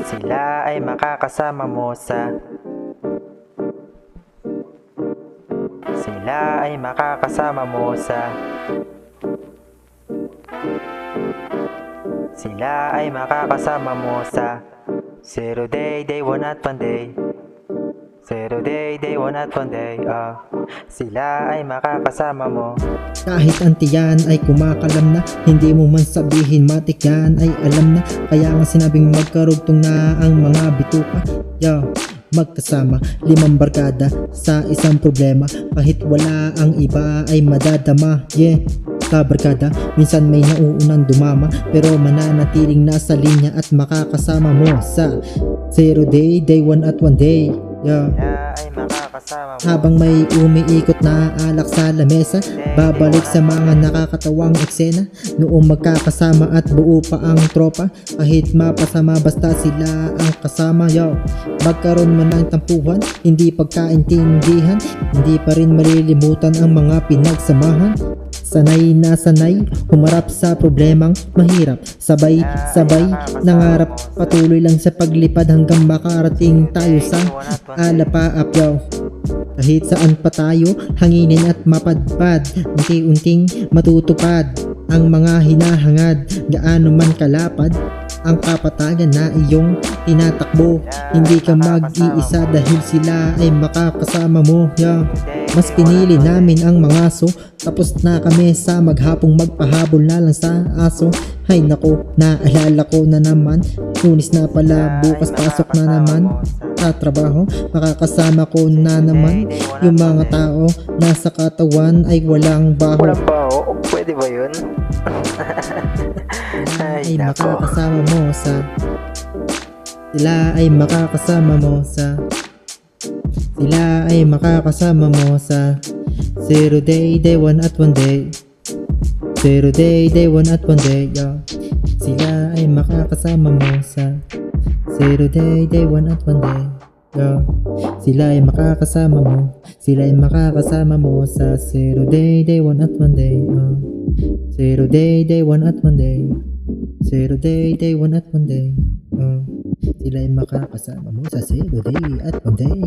Sila ay makakasama mo sa Sila ay makakasama mo sa Sila ay makakasama mo sa 0 day, day 1 at 1 day 0 day, day 1 at 1 day Sila ay makakasama mo. Kahit antiyan ay kumakalam na, hindi mo man sabihin matik yan ay alam na. Kaya nga sinabing magkarugtong na ang mga bituka. Magkasama, 5 barkada sa isang problema. Kahit wala ang iba ay madadama. Kabarkada, minsan may nauunang dumama, pero mananatiling nasa linya at makakasama mo sa 0 day, day 1 at 1 day. Ay makakasama mo. Habang may umiikot na alak sa lamesa, babalik sa mga nakakatawang eksena. Noong magkakasama at buo pa ang tropa, kahit mapasama basta sila ang kasama. Magkaroon man ng tampuhan, hindi pagkaintindihan, hindi pa rin malilimutan ang mga pinagsamahan. Sanay na sanay, humarap sa problemang mahirap. Sabay-sabay, nangarap, patuloy lang sa paglipad hanggang makarating tayo sa alapaap. Kahit saan pa tayo, hanginin at mapadpad, unti-unting matutupad ang mga hinahangad. Gaano man kalapad ang kapatagan na iyong tinatakbo, hindi ka mag-iisa dahil sila ay makakasama mo. Mas pinili namin ang mga aso, tapos na kami sa maghapong magpahabol na lang sa aso. Hay nako, naalala ko na naman, Lunes na pala, bukas pasok na naman sa trabaho. Makakasama ko na naman yung mga tao nasa katawan ay walang baho. Walang baho? Pwede ba yun? Ay makakasama mo sa Sila ay makakasama mo sa Sila ay makakasama mo sa 0 day, day 1 at 1 day 0 day, day 1 at 1 day. Sila ay makakasama mo sa 0 day, day 1 at 1 day. Sila ay makakasama mo. Sila ay makakasama mo sa 0 day, day 1 at 1 day. 0 day, day 1 at 1 day. 0 day, day 1 at 1 day. Sila ay makakasama mo sa 0 day at 1 day.